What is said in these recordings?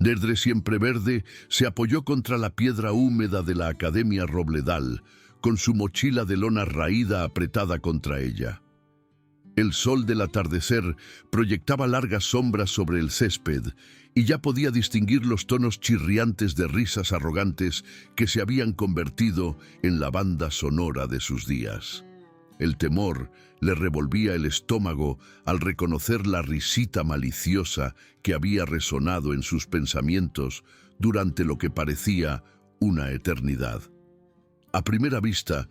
Deirdre Siempre Verde se apoyó contra la piedra húmeda de la Academia Robledal, con su mochila de lona raída apretada contra ella. El sol del atardecer proyectaba largas sombras sobre el césped y ya podía distinguir los tonos chirriantes de risas arrogantes que se habían convertido en la banda sonora de sus días. El temor le revolvía el estómago al reconocer la risita maliciosa que había resonado en sus pensamientos durante lo que parecía una eternidad. A primera vista,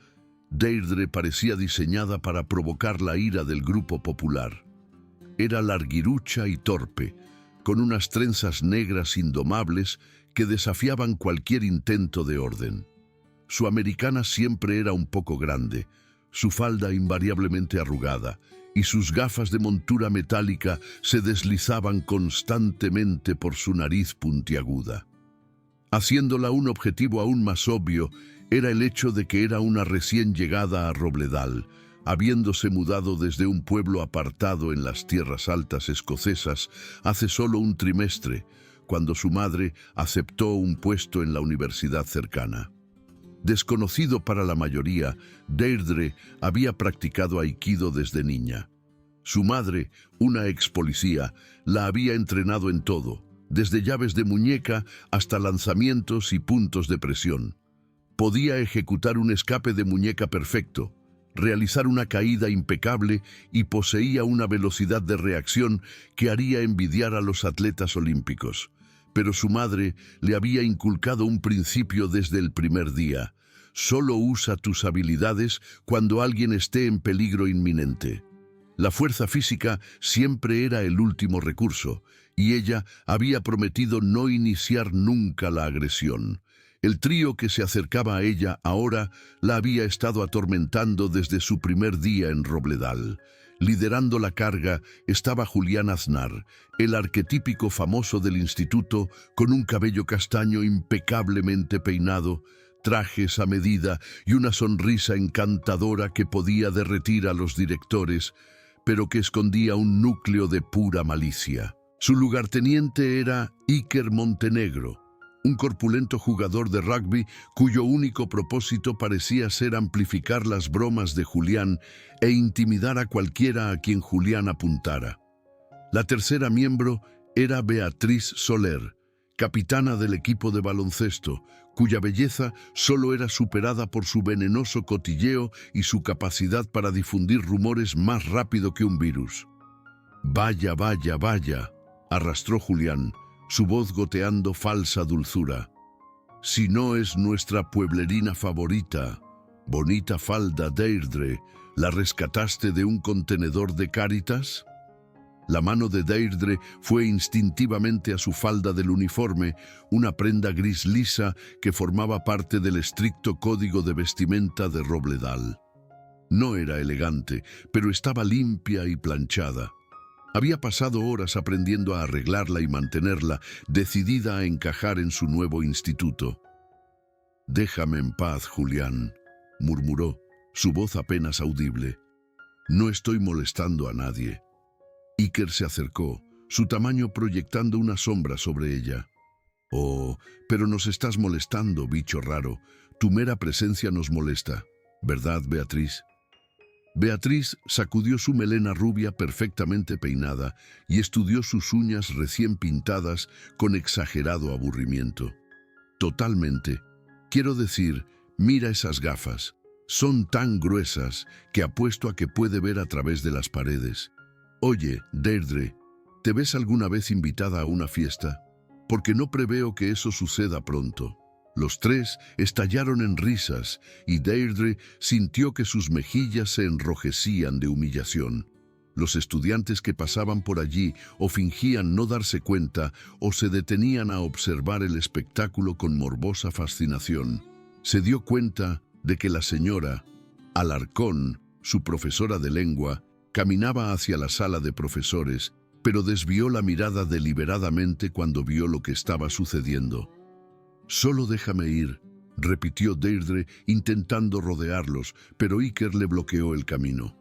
Deirdre parecía diseñada para provocar la ira del grupo popular. Era larguirucha y torpe, con unas trenzas negras indomables que desafiaban cualquier intento de orden. Su americana siempre era un poco grande, su falda invariablemente arrugada, y sus gafas de montura metálica se deslizaban constantemente por su nariz puntiaguda. Haciéndola un objetivo aún más obvio, era el hecho de que era una recién llegada a Robledal, habiéndose mudado desde un pueblo apartado en las tierras altas escocesas hace solo un trimestre, cuando su madre aceptó un puesto en la universidad cercana. Desconocido para la mayoría, Deirdre había practicado aikido desde niña. Su madre, una ex policía, la había entrenado en todo, desde llaves de muñeca hasta lanzamientos y puntos de presión. Podía ejecutar un escape de muñeca perfecto, realizar una caída impecable y poseía una velocidad de reacción que haría envidiar a los atletas olímpicos. Pero su madre le había inculcado un principio desde el primer día: solo usa tus habilidades cuando alguien esté en peligro inminente. La fuerza física siempre era el último recurso, y ella había prometido no iniciar nunca la agresión. El trío que se acercaba a ella ahora la había estado atormentando desde su primer día en Robledal. Liderando la carga estaba Julián Aznar, el arquetípico famoso del instituto, con un cabello castaño impecablemente peinado, trajes a medida y una sonrisa encantadora que podía derretir a los directores, pero que escondía un núcleo de pura malicia. Su lugarteniente era Iker Montenegro, un corpulento jugador de rugby cuyo único propósito parecía ser amplificar las bromas de Julián e intimidar a cualquiera a quien Julián apuntara. La tercera miembro era Beatriz Soler, capitana del equipo de baloncesto, cuya belleza solo era superada por su venenoso cotilleo y su capacidad para difundir rumores más rápido que un virus. «Vaya, vaya, vaya», arrastró Julián, su voz goteando falsa dulzura. «Si no es nuestra pueblerina favorita, bonita falda Deirdre, ¿la rescataste de un contenedor de Cáritas?» La mano de Deirdre fue instintivamente a su falda del uniforme, una prenda gris lisa que formaba parte del estricto código de vestimenta de Robledal. No era elegante, pero estaba limpia y planchada. Había pasado horas aprendiendo a arreglarla y mantenerla, decidida a encajar en su nuevo instituto. «Déjame en paz, Julián», murmuró, su voz apenas audible. «No estoy molestando a nadie». Iker se acercó, su tamaño proyectando una sombra sobre ella. «Oh, pero nos estás molestando, bicho raro. Tu mera presencia nos molesta, ¿verdad, Beatriz?» Beatriz sacudió su melena rubia perfectamente peinada y estudió sus uñas recién pintadas con exagerado aburrimiento. «Totalmente. Quiero decir, mira esas gafas. Son tan gruesas que apuesto a que puede ver a través de las paredes. Oye, Deirdre, ¿te ves alguna vez invitada a una fiesta? Porque no preveo que eso suceda pronto». Los tres estallaron en risas y Deirdre sintió que sus mejillas se enrojecían de humillación. Los estudiantes que pasaban por allí o fingían no darse cuenta o se detenían a observar el espectáculo con morbosa fascinación. Se dio cuenta de que la señora Alarcón, su profesora de lengua, caminaba hacia la sala de profesores, pero desvió la mirada deliberadamente cuando vio lo que estaba sucediendo. «Solo déjame ir», repitió Deirdre intentando rodearlos, pero Iker le bloqueó el camino.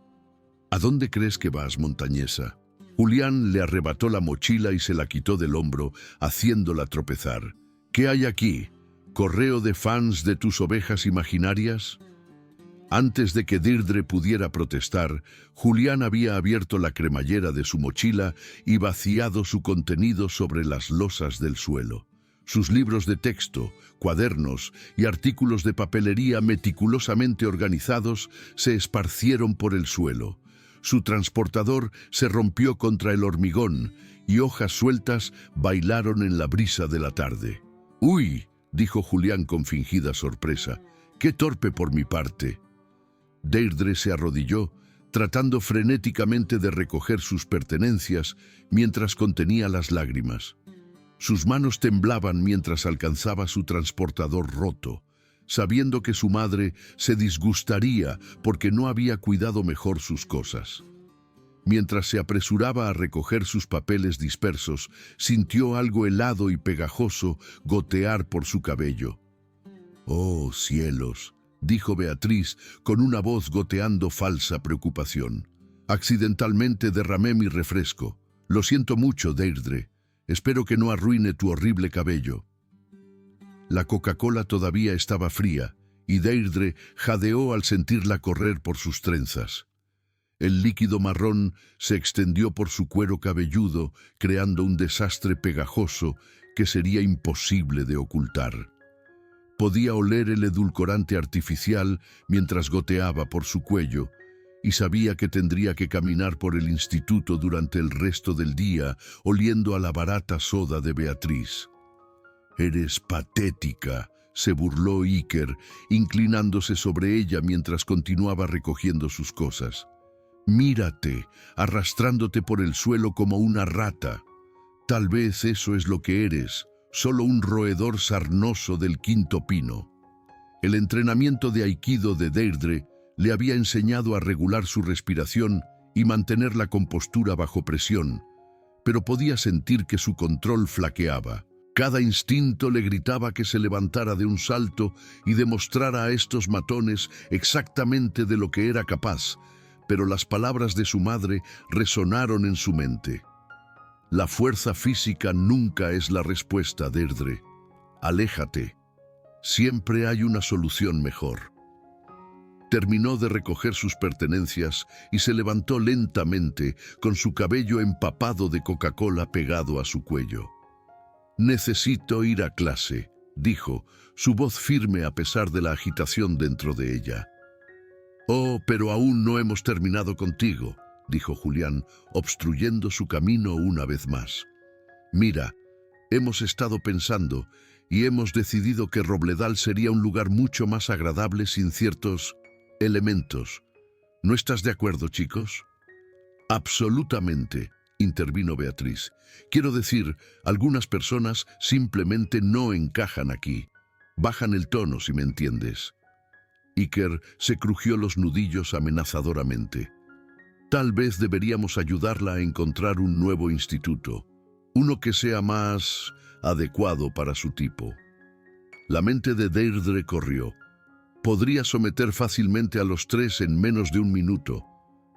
«¿A dónde crees que vas, montañesa? Julián le arrebató la mochila y se la quitó del hombro, haciéndola tropezar. ¿Qué hay aquí? ¿Correo de fans de tus ovejas imaginarias? Antes de que Deirdre pudiera protestar, Julián había abierto la cremallera de su mochila y vaciado su contenido sobre las losas del suelo. Sus libros de texto, cuadernos y artículos de papelería meticulosamente organizados se esparcieron por el suelo. Su transportador se rompió contra el hormigón y hojas sueltas bailaron en la brisa de la tarde. «¡Uy!», dijo Julián con fingida sorpresa. «¡Qué torpe por mi parte!». Deirdre se arrodilló, tratando frenéticamente de recoger sus pertenencias mientras contenía las lágrimas. Sus manos temblaban mientras alcanzaba su transportador roto, sabiendo que su madre se disgustaría porque no había cuidado mejor sus cosas. Mientras se apresuraba a recoger sus papeles dispersos, sintió algo helado y pegajoso gotear por su cabello. «Oh, cielos», dijo Beatriz con una voz goteando falsa preocupación. «Accidentalmente derramé mi refresco. Lo siento mucho, Deirdre. Espero que no arruine tu horrible cabello». La Coca-Cola todavía estaba fría y Deirdre jadeó al sentirla correr por sus trenzas. El líquido marrón se extendió por su cuero cabelludo, creando un desastre pegajoso que sería imposible de ocultar. Podía oler el edulcorante artificial mientras goteaba por su cuello y sabía que tendría que caminar por el instituto durante el resto del día oliendo a la barata soda de Beatriz. «Eres patética», se burló Iker, inclinándose sobre ella mientras continuaba recogiendo sus cosas. «Mírate, arrastrándote por el suelo como una rata. Tal vez eso es lo que eres, solo un roedor sarnoso del quinto pino». El entrenamiento de Aikido de Deirdre le había enseñado a regular su respiración y mantener la compostura bajo presión, pero podía sentir que su control flaqueaba. Cada instinto le gritaba que se levantara de un salto y demostrara a estos matones exactamente de lo que era capaz, pero las palabras de su madre resonaron en su mente. «La fuerza física nunca es la respuesta, Deirdre. Aléjate. Siempre hay una solución mejor». Terminó de recoger sus pertenencias y se levantó lentamente, con su cabello empapado de Coca-Cola pegado a su cuello. «Necesito ir a clase», dijo, su voz firme a pesar de la agitación dentro de ella. «Oh, pero aún no hemos terminado contigo», dijo Julián, obstruyendo su camino una vez más. «Mira, hemos estado pensando y hemos decidido que Robledal sería un lugar mucho más agradable sin ciertos elementos. ¿No estás de acuerdo, chicos?» «Absolutamente», intervino Beatriz. «Quiero decir, algunas personas simplemente no encajan aquí. Bajan el tono, si me entiendes». Iker se crujió los nudillos amenazadoramente. «Tal vez deberíamos ayudarla a encontrar un nuevo instituto, uno que sea más adecuado para su tipo». La mente de Deirdre corrió. Podría someter fácilmente a los tres en menos de un minuto,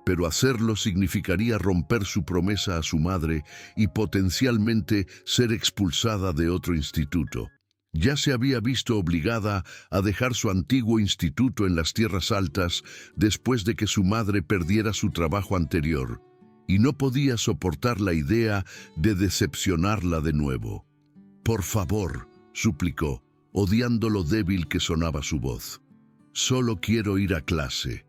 pero hacerlo significaría romper su promesa a su madre y potencialmente ser expulsada de otro instituto. Ya se había visto obligada a dejar su antiguo instituto en las Tierras Altas después de que su madre perdiera su trabajo anterior, y no podía soportar la idea de decepcionarla de nuevo. «Por favor», suplicó, odiando lo débil que sonaba su voz. «Solo quiero ir a clase».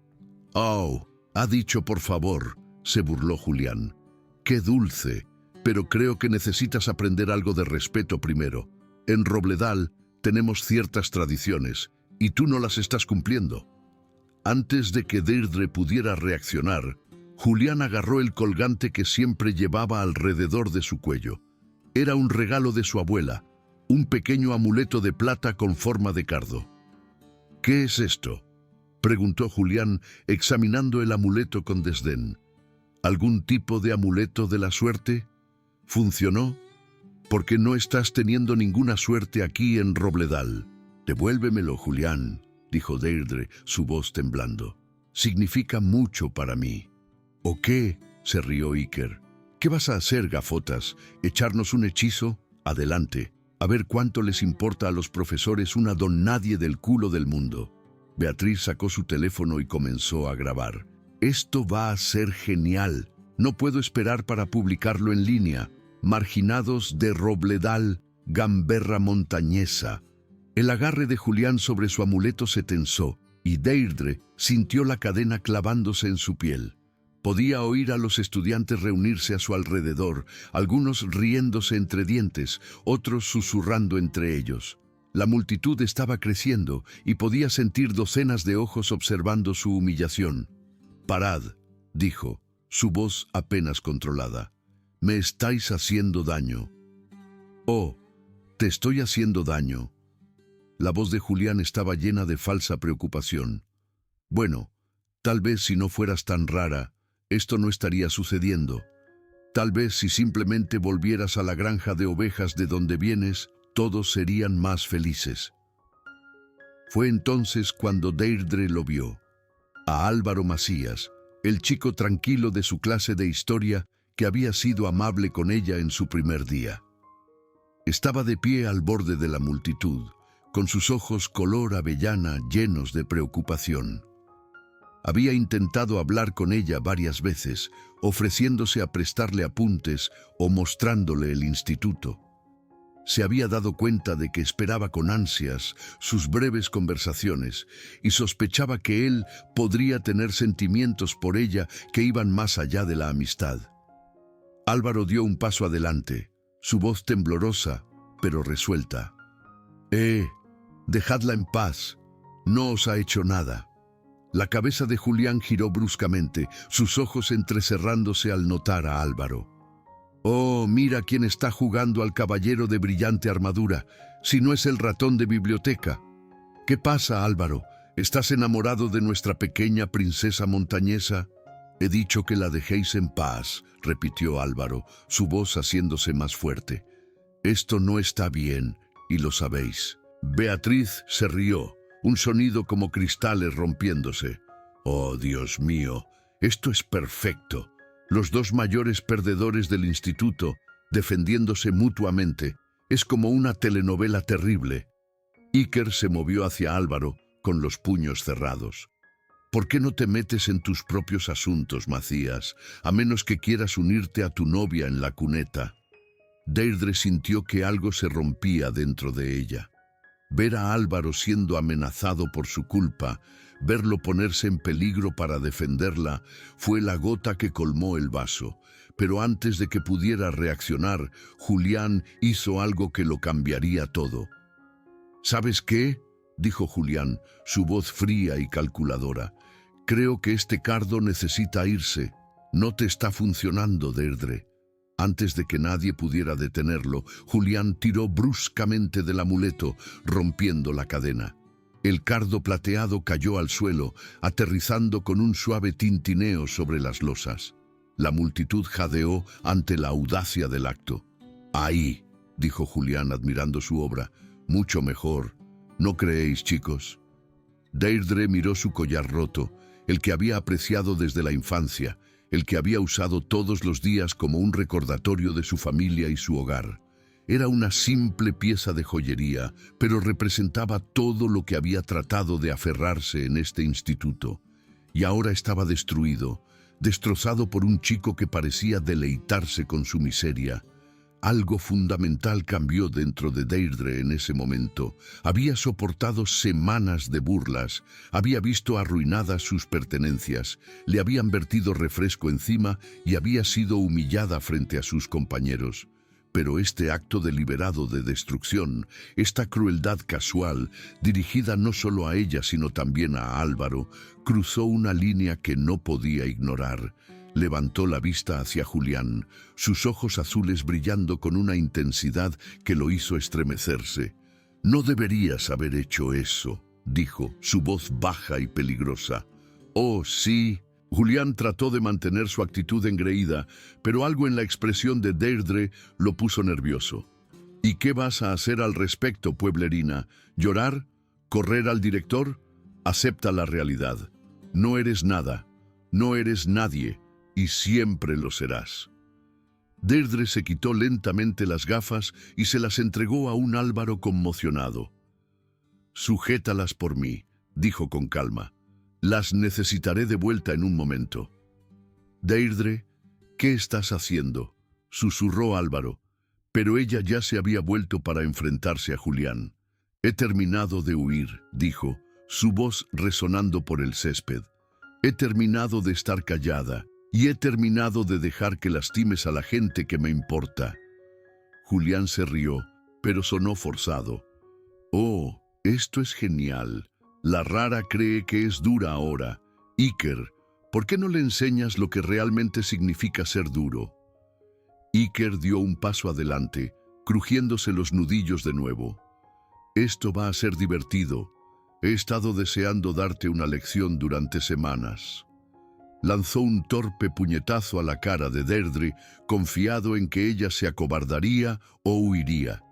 «Oh, ha dicho por favor», se burló Julián. «Qué dulce, pero creo que necesitas aprender algo de respeto primero. En Robledal tenemos ciertas tradiciones, y tú no las estás cumpliendo». Antes de que Deirdre pudiera reaccionar, Julián agarró el colgante que siempre llevaba alrededor de su cuello. Era un regalo de su abuela, un pequeño amuleto de plata con forma de cardo. «¿Qué es esto?», preguntó Julián, examinando el amuleto con desdén. «¿Algún tipo de amuleto de la suerte? ¿Funcionó? Porque no estás teniendo ninguna suerte aquí en Robledal». «Devuélvemelo, Julián», dijo Deirdre, su voz temblando. «Significa mucho para mí». «¿O qué?», se rió Iker. ¿Qué vas a hacer, gafotas? ¿Echarnos un hechizo? Adelante. A ver cuánto les importa a los profesores una don nadie del culo del mundo. Beatriz sacó su teléfono y comenzó a grabar. Esto va a ser genial. No puedo esperar para publicarlo en línea. Marginados de Robledal, gamberra montañesa. El agarre de Julián sobre su amuleto se tensó y Deirdre sintió la cadena clavándose en su piel. Podía oír a los estudiantes reunirse a su alrededor, algunos riéndose entre dientes, otros susurrando entre ellos. La multitud estaba creciendo y podía sentir docenas de ojos observando su humillación. «Parad», dijo, su voz apenas controlada. «Me estáis haciendo daño». «Oh, te estoy haciendo daño». La voz de Julián estaba llena de falsa preocupación. «Bueno, tal vez si no fueras tan rara, esto no estaría sucediendo. Tal vez si simplemente volvieras a la granja de ovejas de donde vienes, todos serían más felices». Fue entonces cuando Deirdre lo vio. A Álvaro Macías, el chico tranquilo de su clase de historia que había sido amable con ella en su primer día. Estaba de pie al borde de la multitud, con sus ojos color avellana llenos de preocupación. Había intentado hablar con ella varias veces, ofreciéndose a prestarle apuntes o mostrándole el instituto. Se había dado cuenta de que esperaba con ansias sus breves conversaciones y sospechaba que él podría tener sentimientos por ella que iban más allá de la amistad. Álvaro dio un paso adelante, su voz temblorosa, pero resuelta. Dejadla en paz, no os ha hecho nada». La cabeza de Julián giró bruscamente, sus ojos entrecerrándose al notar a Álvaro. «Oh, mira quién está jugando al caballero de brillante armadura, si no es el ratón de biblioteca». «¿Qué pasa, Álvaro? ¿Estás enamorado de nuestra pequeña princesa montañesa?» «He dicho que la dejéis en paz», repitió Álvaro, su voz haciéndose más fuerte. «Esto no está bien, y lo sabéis». Beatriz se rió, un sonido como cristales rompiéndose. «Oh, Dios mío, esto es perfecto. Los dos mayores perdedores del instituto, defendiéndose mutuamente. Es como una telenovela terrible». Iker se movió hacia Álvaro, con los puños cerrados. «¿Por qué no te metes en tus propios asuntos, Macías, a menos que quieras unirte a tu novia en la cuneta?» Deirdre sintió que algo se rompía dentro de ella. Ver a Álvaro siendo amenazado por su culpa, verlo ponerse en peligro para defenderla, fue la gota que colmó el vaso. Pero antes de que pudiera reaccionar, Julián hizo algo que lo cambiaría todo. «¿Sabes qué?», dijo Julián, su voz fría y calculadora. «Creo que este cardo necesita irse. No te está funcionando, Deirdre». Antes de que nadie pudiera detenerlo, Julián tiró bruscamente del amuleto, rompiendo la cadena. El cardo plateado cayó al suelo, aterrizando con un suave tintineo sobre las losas. La multitud jadeó ante la audacia del acto. «Ahí», dijo Julián admirando su obra, «mucho mejor. ¿No creéis, chicos?». Deirdre miró su collar roto, el que había apreciado desde la infancia, el que había usado todos los días como un recordatorio de su familia y su hogar. Era una simple pieza de joyería, pero representaba todo lo que había tratado de aferrarse en este instituto. Y ahora estaba destruido, destrozado por un chico que parecía deleitarse con su miseria. Algo fundamental cambió dentro de Deirdre en ese momento. Había soportado semanas de burlas, había visto arruinadas sus pertenencias, le habían vertido refresco encima y había sido humillada frente a sus compañeros. Pero este acto deliberado de destrucción, esta crueldad casual, dirigida no solo a ella sino también a Álvaro, cruzó una línea que no podía ignorar. Levantó la vista hacia Julián, sus ojos azules brillando con una intensidad que lo hizo estremecerse. «No deberías haber hecho eso», dijo, su voz baja y peligrosa. «Oh, sí». Julián trató de mantener su actitud engreída, pero algo en la expresión de Deirdre lo puso nervioso. «¿Y qué vas a hacer al respecto, pueblerina? ¿Llorar? ¿Correr al director? Acepta la realidad. No eres nada, no eres nadie, y siempre lo serás». Deirdre se quitó lentamente las gafas y se las entregó a un Álvaro conmocionado. «Sujétalas por mí», dijo con calma. «Las necesitaré de vuelta en un momento». «Deirdre, ¿qué estás haciendo?», susurró Álvaro, pero ella ya se había vuelto para enfrentarse a Julián. «He terminado de huir», dijo, su voz resonando por el césped. «He terminado de estar callada y he terminado de dejar que lastimes a la gente que me importa». Julián se rió, pero sonó forzado. «Oh, esto es genial. La rara cree que es dura ahora. Iker, ¿por qué no le enseñas lo que realmente significa ser duro?» Iker dio un paso adelante, crujiéndose los nudillos de nuevo. «Esto va a ser divertido. He estado deseando darte una lección durante semanas». Lanzó un torpe puñetazo a la cara de Deirdre, confiado en que ella se acobardaría o huiría.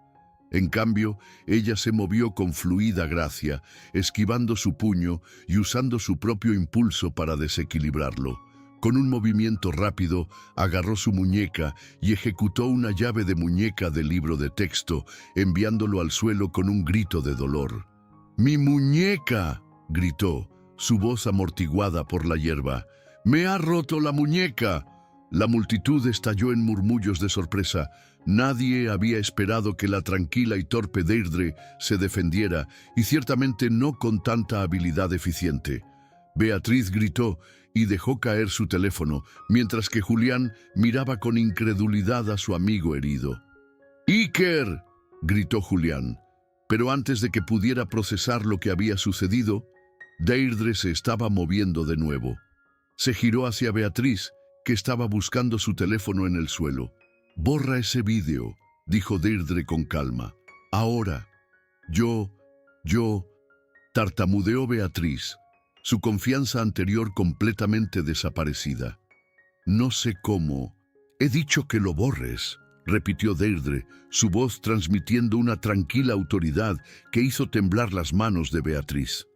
En cambio, ella se movió con fluida gracia, esquivando su puño y usando su propio impulso para desequilibrarlo. Con un movimiento rápido, agarró su muñeca y ejecutó una llave de muñeca del libro de texto, enviándolo al suelo con un grito de dolor. «¡Mi muñeca!», gritó, su voz amortiguada por la hierba. «¡Me ha roto la muñeca!». La multitud estalló en murmullos de sorpresa. Nadie había esperado que la tranquila y torpe Deirdre se defendiera, y ciertamente no con tanta habilidad eficiente. Beatriz gritó y dejó caer su teléfono, mientras que Julián miraba con incredulidad a su amigo herido. «¡Iker!», gritó Julián, pero antes de que pudiera procesar lo que había sucedido, Deirdre se estaba moviendo de nuevo. Se giró hacia Beatriz, que estaba buscando su teléfono en el suelo. «Borra ese vídeo», dijo Deirdre con calma. «Ahora». Yo, tartamudeó Beatriz, su confianza anterior completamente desaparecida. «No sé cómo». «He dicho que lo borres», repitió Deirdre, su voz transmitiendo una tranquila autoridad que hizo temblar las manos de Beatriz.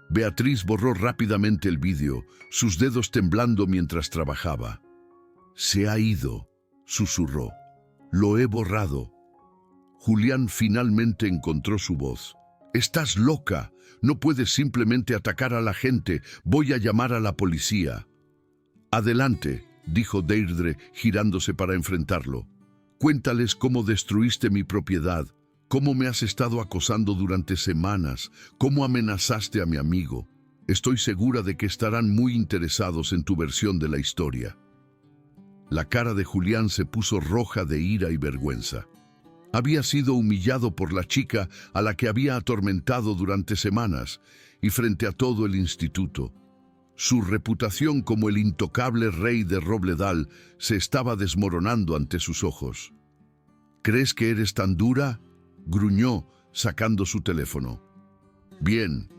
Beatriz borró rápidamente el vídeo, sus dedos temblando mientras trabajaba. «Se ha ido», susurró. «Lo he borrado». Julián finalmente encontró su voz. «Estás loca. No puedes simplemente atacar a la gente. Voy a llamar a la policía». «Adelante», dijo Deirdre, girándose para enfrentarlo. «Cuéntales cómo destruiste mi propiedad, cómo me has estado acosando durante semanas, cómo amenazaste a mi amigo. Estoy segura de que estarán muy interesados en tu versión de la historia». La cara de Julián se puso roja de ira y vergüenza. Había sido humillado por la chica a la que había atormentado durante semanas y frente a todo el instituto. Su reputación como el intocable rey de Robledal se estaba desmoronando ante sus ojos. «¿Crees que eres tan dura?», gruñó, sacando su teléfono. «Bien,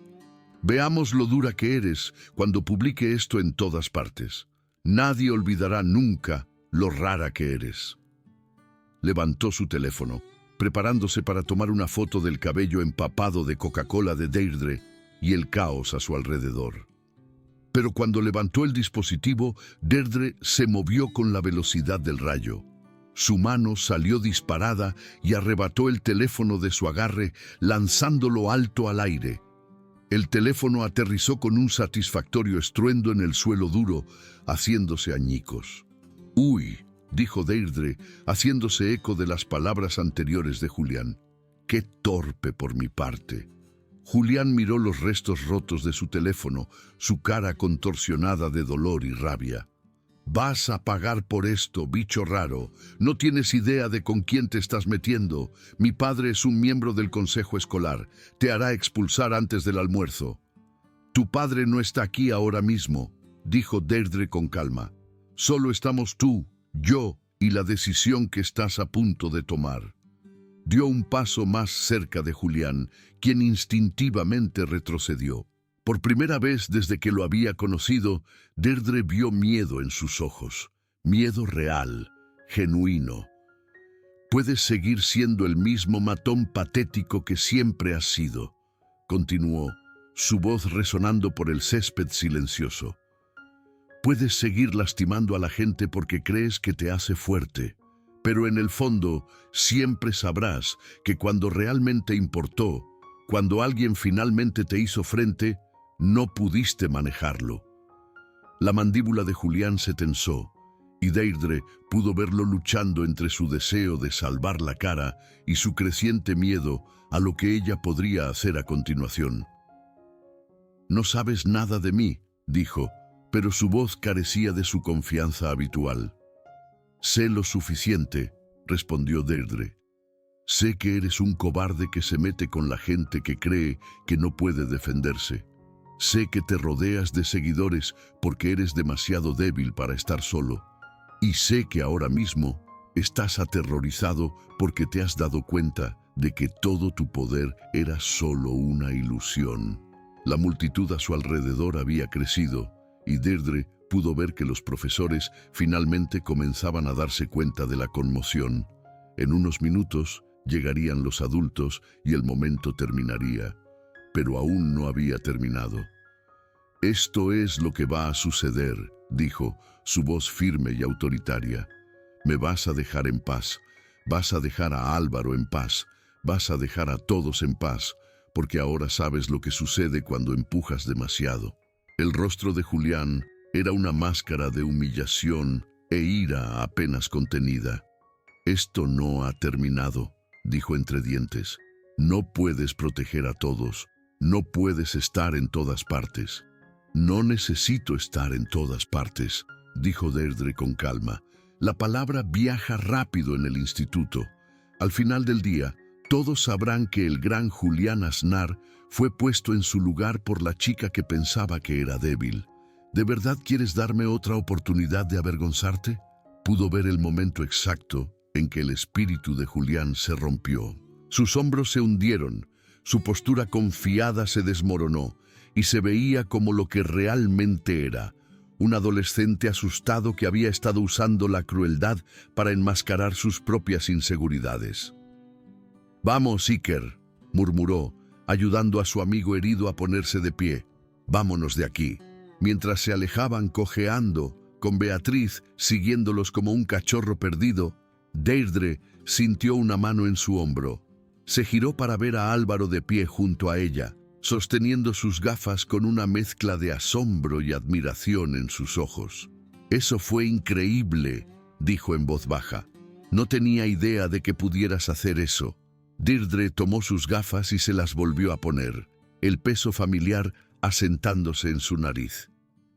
veamos lo dura que eres cuando publique esto en todas partes. Nadie olvidará nunca lo rara que eres». Levantó su teléfono, preparándose para tomar una foto del cabello empapado de Coca-Cola de Deirdre y el caos a su alrededor. Pero cuando levantó el dispositivo, Deirdre se movió con la velocidad del rayo. Su mano salió disparada y arrebató el teléfono de su agarre, lanzándolo alto al aire. El teléfono aterrizó con un satisfactorio estruendo en el suelo duro, haciéndose añicos. «Uy», dijo Deirdre, haciéndose eco de las palabras anteriores de Julián. «Qué torpe por mi parte». Julián miró los restos rotos de su teléfono, su cara contorsionada de dolor y rabia. «Vas a pagar por esto, bicho raro. No tienes idea de con quién te estás metiendo. Mi padre es un miembro del consejo escolar. Te hará expulsar antes del almuerzo». «Tu padre no está aquí ahora mismo», dijo Deirdre con calma. «Solo estamos tú, yo y la decisión que estás a punto de tomar». Dio un paso más cerca de Julián, quien instintivamente retrocedió. Por primera vez desde que lo había conocido, Deirdre vio miedo en sus ojos. Miedo real, genuino. «Puedes seguir siendo el mismo matón patético que siempre has sido», continuó, su voz resonando por el césped silencioso. Puedes seguir lastimando a la gente porque crees que te hace fuerte, pero en el fondo siempre sabrás que cuando realmente importó, cuando alguien finalmente te hizo frente, no pudiste manejarlo. La mandíbula de Julián se tensó, y Deirdre pudo verlo luchando entre su deseo de salvar la cara y su creciente miedo a lo que ella podría hacer a continuación. «No sabes nada de mí», dijo, pero su voz carecía de su confianza habitual. «Sé lo suficiente», respondió Deirdre. «Sé que eres un cobarde que se mete con la gente que cree que no puede defenderse. Sé que te rodeas de seguidores porque eres demasiado débil para estar solo. Y sé que ahora mismo estás aterrorizado porque te has dado cuenta de que todo tu poder era solo una ilusión». La multitud a su alrededor había crecido, y Deirdre pudo ver que los profesores finalmente comenzaban a darse cuenta de la conmoción. En unos minutos llegarían los adultos y el momento terminaría, pero aún no había terminado. «Esto es lo que va a suceder», dijo, su voz firme y autoritaria. «Me vas a dejar en paz, vas a dejar a Álvaro en paz, vas a dejar a todos en paz, porque ahora sabes lo que sucede cuando empujas demasiado». El rostro de Julián era una máscara de humillación e ira apenas contenida. «Esto no ha terminado», dijo entre dientes. «No puedes proteger a todos, no puedes estar en todas partes». «No necesito estar en todas partes», dijo Deirdre con calma. «La palabra viaja rápido en el instituto. Al final del día, todos sabrán que el gran Julián Aznar fue puesto en su lugar por la chica que pensaba que era débil. ¿De verdad quieres darme otra oportunidad de avergonzarte?» Pudo ver el momento exacto en que el espíritu de Julián se rompió. Sus hombros se hundieron, su postura confiada se desmoronó, y se veía como lo que realmente era, un adolescente asustado que había estado usando la crueldad para enmascarar sus propias inseguridades. «Vamos, Iker», murmuró, ayudando a su amigo herido a ponerse de pie. «Vámonos de aquí». Mientras se alejaban cojeando, con Beatriz siguiéndolos como un cachorro perdido, Deirdre sintió una mano en su hombro. Se giró para ver a Álvaro de pie junto a ella, sosteniendo sus gafas con una mezcla de asombro y admiración en sus ojos. «Eso fue increíble», dijo en voz baja. «No tenía idea de que pudieras hacer eso». Deirdre tomó sus gafas y se las volvió a poner, el peso familiar asentándose en su nariz.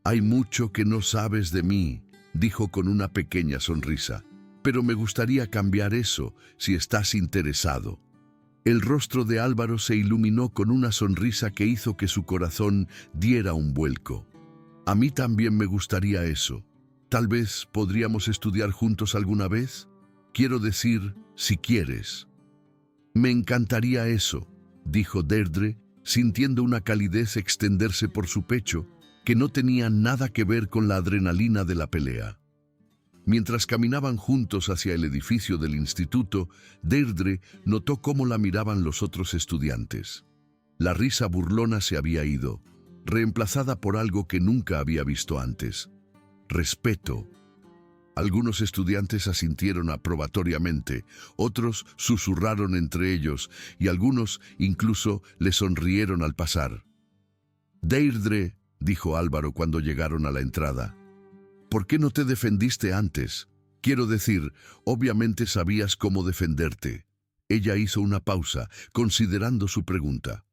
«Hay mucho que no sabes de mí», dijo con una pequeña sonrisa, «pero me gustaría cambiar eso si estás interesado». El rostro de Álvaro se iluminó con una sonrisa que hizo que su corazón diera un vuelco. «A mí también me gustaría eso. Tal vez podríamos estudiar juntos alguna vez. Quiero decir, si quieres». «Me encantaría eso», dijo Deirdre, sintiendo una calidez extenderse por su pecho que no tenía nada que ver con la adrenalina de la pelea. Mientras caminaban juntos hacia el edificio del instituto, Deirdre notó cómo la miraban los otros estudiantes. La risa burlona se había ido, reemplazada por algo que nunca había visto antes: respeto. Algunos estudiantes asintieron aprobatoriamente, otros susurraron entre ellos y algunos incluso le sonrieron al pasar. «Deirdre», dijo Álvaro cuando llegaron a la entrada, «¿por qué no te defendiste antes? Quiero decir, obviamente sabías cómo defenderte». Ella hizo una pausa, considerando su pregunta.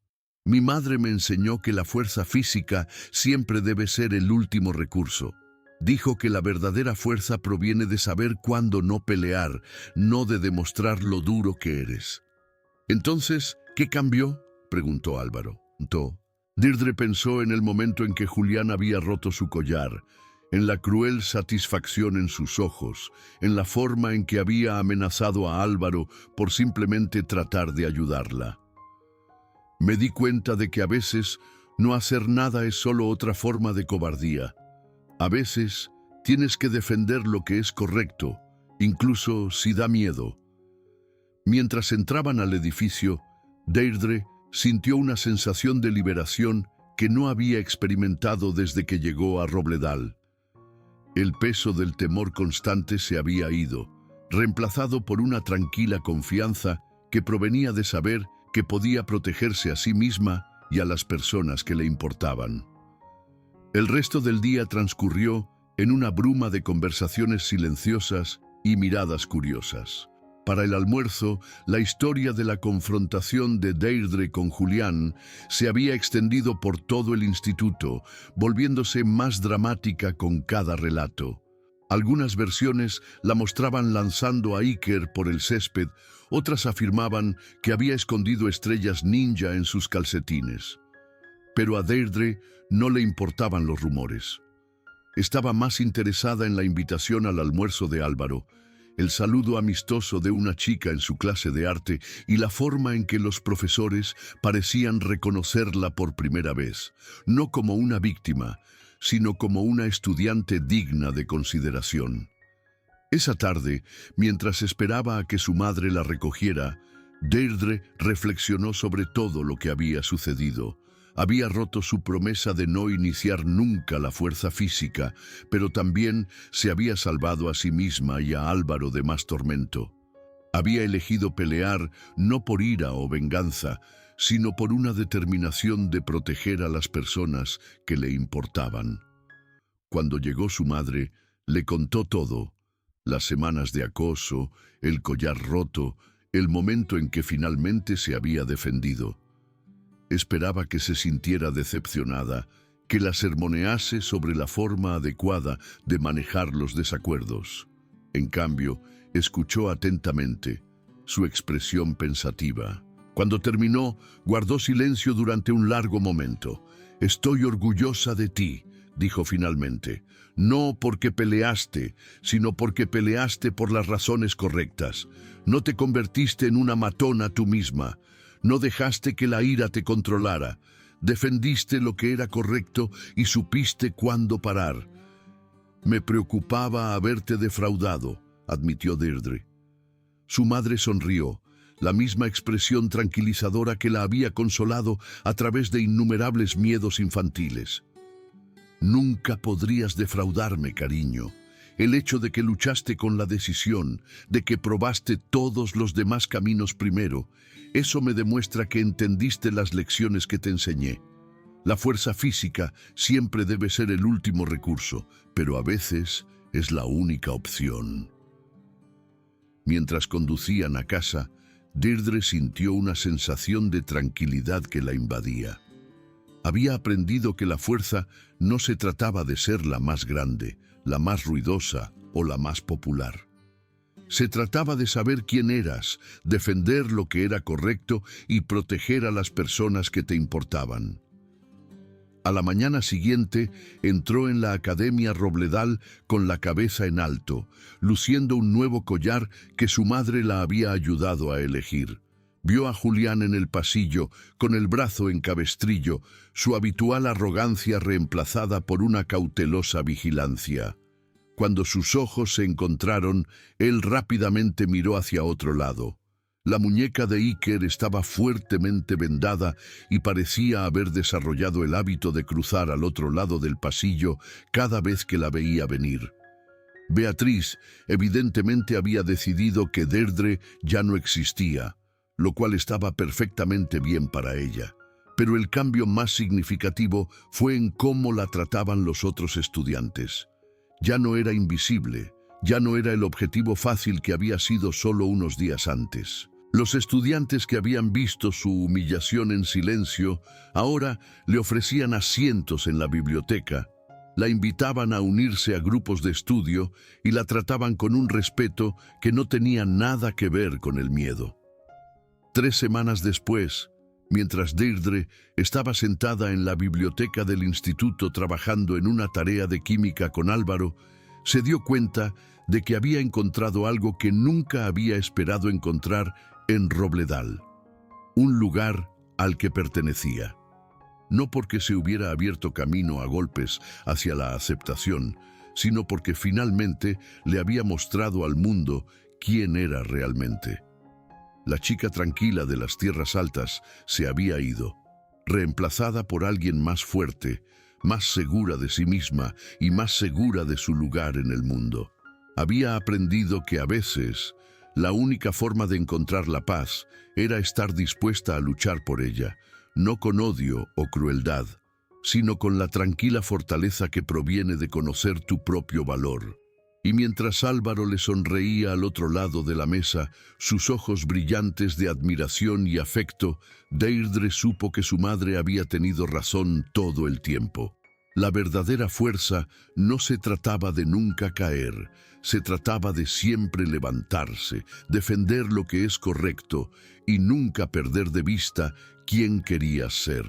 «Mi madre me enseñó que la fuerza física siempre debe ser el último recurso. Dijo que la verdadera fuerza proviene de saber cuándo no pelear, no de demostrar lo duro que eres». «Entonces, ¿qué cambió?», preguntó Álvaro. Deirdre pensó en el momento en que Julián había roto su collar, en la cruel satisfacción en sus ojos, en la forma en que había amenazado a Álvaro por simplemente tratar de ayudarla. «Me di cuenta de que a veces no hacer nada es solo otra forma de cobardía. A veces tienes que defender lo que es correcto, incluso si da miedo». Mientras entraban al edificio, Deirdre sintió una sensación de liberación que no había experimentado desde que llegó a Robledal. El peso del temor constante se había ido, reemplazado por una tranquila confianza que provenía de saber que podía protegerse a sí misma y a las personas que le importaban. El resto del día transcurrió en una bruma de conversaciones silenciosas y miradas curiosas. Para el almuerzo, la historia de la confrontación de Deirdre con Julián se había extendido por todo el instituto, volviéndose más dramática con cada relato. Algunas versiones la mostraban lanzando a Iker por el césped, otras afirmaban que había escondido estrellas ninja en sus calcetines. Pero a Deirdre no le importaban los rumores. Estaba más interesada en la invitación al almuerzo de Álvaro, el saludo amistoso de una chica en su clase de arte y la forma en que los profesores parecían reconocerla por primera vez, no como una víctima, sino como una estudiante digna de consideración. Esa tarde, mientras esperaba a que su madre la recogiera, Deirdre reflexionó sobre todo lo que había sucedido. Había roto su promesa de no iniciar nunca la fuerza física, pero también se había salvado a sí misma y a Álvaro de más tormento. Había elegido pelear no por ira o venganza, sino por una determinación de proteger a las personas que le importaban. Cuando llegó su madre, le contó todo: las semanas de acoso, el collar roto, el momento en que finalmente se había defendido. Esperaba que se sintiera decepcionada, que la sermonease sobre la forma adecuada de manejar los desacuerdos. En cambio, escuchó atentamente, su expresión pensativa. Cuando terminó, guardó silencio durante un largo momento. «Estoy orgullosa de ti», dijo finalmente. «No porque peleaste, sino porque peleaste por las razones correctas. No te convertiste en una matona tú misma. No dejaste que la ira te controlara. Defendiste lo que era correcto y supiste cuándo parar». «Me preocupaba haberte defraudado», admitió Deirdre. Su madre sonrió, la misma expresión tranquilizadora que la había consolado a través de innumerables miedos infantiles. «Nunca podrías defraudarme, cariño. El hecho de que luchaste con la decisión, de que probaste todos los demás caminos primero, eso me demuestra que entendiste las lecciones que te enseñé. La fuerza física siempre debe ser el último recurso, pero a veces es la única opción». Mientras conducían a casa, Deirdre sintió una sensación de tranquilidad que la invadía. Había aprendido que la fuerza no se trataba de ser la más grande, la más ruidosa o la más popular. Se trataba de saber quién eras, defender lo que era correcto y proteger a las personas que te importaban. A la mañana siguiente entró en la Academia Robledal con la cabeza en alto, luciendo un nuevo collar que su madre la había ayudado a elegir. Vio a Julián en el pasillo, con el brazo en cabestrillo, su habitual arrogancia reemplazada por una cautelosa vigilancia. Cuando sus ojos se encontraron, él rápidamente miró hacia otro lado. La muñeca de Iker estaba fuertemente vendada y parecía haber desarrollado el hábito de cruzar al otro lado del pasillo cada vez que la veía venir. Beatriz evidentemente había decidido que Deirdre ya no existía, lo cual estaba perfectamente bien para ella. Pero el cambio más significativo fue en cómo la trataban los otros estudiantes. Ya no era invisible, ya no era el objetivo fácil que había sido solo unos días antes. Los estudiantes que habían visto su humillación en silencio, ahora le ofrecían asientos en la biblioteca, la invitaban a unirse a grupos de estudio y la trataban con un respeto que no tenía nada que ver con el miedo. 3 semanas después, mientras Deirdre estaba sentada en la biblioteca del instituto trabajando en una tarea de química con Álvaro, se dio cuenta de que había encontrado algo que nunca había esperado encontrar en Robledal, un lugar al que pertenecía. No porque se hubiera abierto camino a golpes hacia la aceptación, sino porque finalmente le había mostrado al mundo quién era realmente. La chica tranquila de las tierras altas se había ido, reemplazada por alguien más fuerte, más segura de sí misma y más segura de su lugar en el mundo. Había aprendido que a veces la única forma de encontrar la paz era estar dispuesta a luchar por ella, no con odio o crueldad, sino con la tranquila fortaleza que proviene de conocer tu propio valor. Y mientras Álvaro le sonreía al otro lado de la mesa, sus ojos brillantes de admiración y afecto, Deirdre supo que su madre había tenido razón todo el tiempo. La verdadera fuerza no se trataba de nunca caer, se trataba de siempre levantarse, defender lo que es correcto y nunca perder de vista quién querías ser.